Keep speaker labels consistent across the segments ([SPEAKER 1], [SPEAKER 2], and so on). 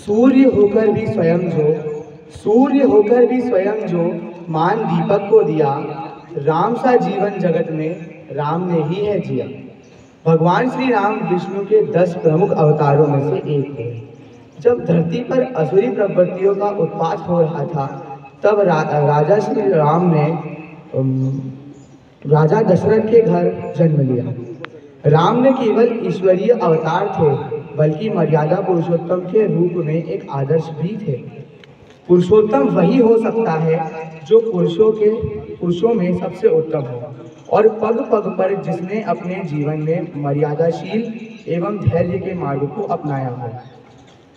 [SPEAKER 1] सूर्य होकर भी स्वयं जो सूर्य होकर भी स्वयं जो मान दीपक को दिया, राम सा जीवन जगत में राम ने ही है जिया। भगवान श्री राम विष्णु के 10 प्रमुख अवतारों में से एक है। जब धरती पर असुरी प्रवृत्तियों का उत्पात हो रहा था, तब राजा श्री राम ने राजा दशरथ के घर जन्म लिया। राम ने केवल ईश्वरीय अवतार थे, बल्कि मर्यादा पुरुषोत्तम के रूप में एक आदर्श भी थे। पुरुषोत्तम वही हो सकता है जो पुरुषों में सबसे उत्तम हो, और पग पग पर जिसने अपने जीवन में मर्यादाशील एवं धैर्य के मार्ग को अपनाया हो,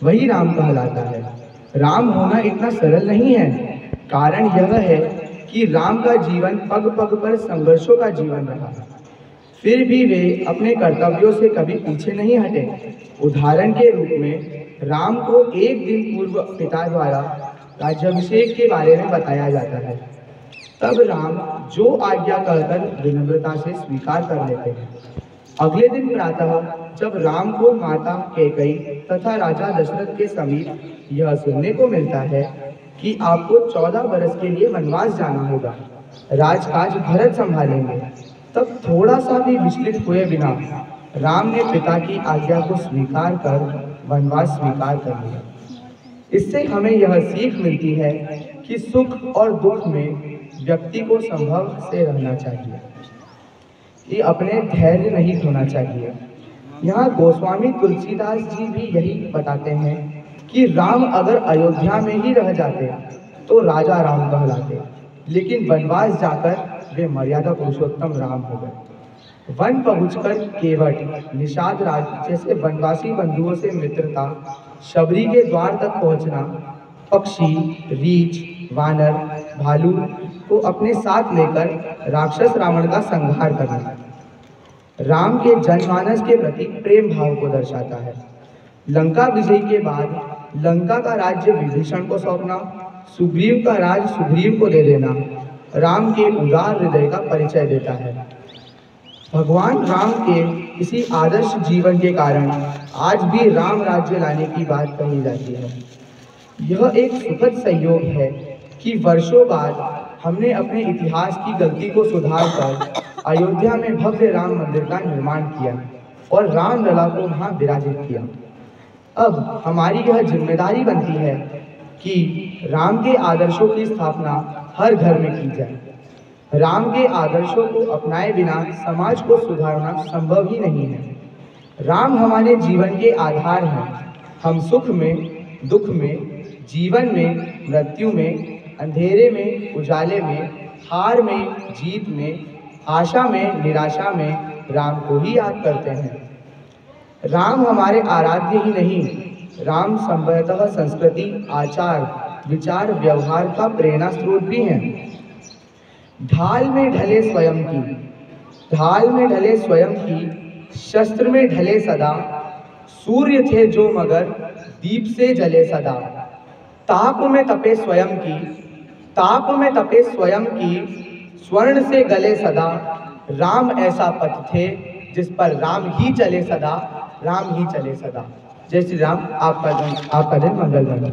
[SPEAKER 1] वही राम कहलाता है। राम होना इतना सरल नहीं है। कारण यह है कि राम का जीवन पग पग पर संघर्षों का जीवन रहा, फिर भी वे अपने कर्तव्यों से कभी पीछे नहीं हटे। उदाहरण के रूप में राम को एक दिन पूर्व पिता द्वारा राज्याभिषेक के बारे में बताया जाता है। तब राम जो आज्ञा कहकर विनम्रता से स्वीकार कर लेते हैं। अगले दिन प्रातः जब राम को माता कैकेयी तथा राजा दशरथ के समीप यह सुनने को मिलता है कि आपको 14 वर्ष के लिए वनवास जाना होगा, राजकाज भरत संभालेंगे, तब थोड़ा सा भी विचलित हुए बिना राम ने पिता की आज्ञा को स्वीकार कर वनवास स्वीकार कर लिया। इससे हमें यह सीख मिलती है कि सुख और दुख में व्यक्ति को संभव से रहना चाहिए, कि अपने धैर्य नहीं खोना चाहिए। यहाँ गोस्वामी तुलसीदास जी भी यही बताते हैं कि राम अगर अयोध्या में ही रह जाते तो राजा राम कहलाते, लेकिन वनवास जाकर वे मर्यादा पुरुषोत्तम राम हो गए। वन पहुंचकर केवट, निषाद राज जैसे वनवासी बंधुओं से मित्रता, शबरी के द्वार तक पहुंचना, पक्षी, रीछ, वानर, भालू को अपने साथ लेकर राक्षस रावण का संहार करना, राम के जनमानस के प्रति प्रेम भाव को दर्शाता है। लंका विजय के बाद लंका का राज्य विभीषण को सौंपना, सुग्रीव का राज सुग्रीव को दे देना राम के उदार हृदय का परिचय देता है। भगवान राम के इसी आदर्श जीवन के कारण आज भी राम राज्य लाने की बात कही जाती है। यह एक सुखद संयोग है कि वर्षों बाद हमने अपने इतिहास की गलती को सुधारकर अयोध्या में भव्य राम मंदिर का निर्माण किया और राम लला को वहां विराजित किया। अब हमारी यह जिम्मेदारी बनती है कि राम के आदर्शों की स्थापना हर घर में की जाए। राम के आदर्शों को अपनाए बिना समाज को सुधारना संभव ही नहीं है। राम हमारे जीवन के आधार हैं। हम सुख में, दुख में, जीवन में, मृत्यु में, अंधेरे में, उजाले में, हार में, जीत में, आशा में, निराशा में राम को ही याद करते हैं। राम हमारे आराध्य ही नहीं, राम संभवतः संस्कृति, आचार, विचार, व्यवहार का प्रेरणा स्रोत भी हैं। ढाल में ढले स्वयं की, शस्त्र में ढले सदा, सूर्य थे जो मगर दीप से जले सदा। ताप में तपे स्वयं की, स्वर्ण से गले सदा। राम ऐसा पथ थे जिस पर राम ही चले सदा, राम ही चले सदा। जय श्री राम। आपका दिन मंगलमय हो।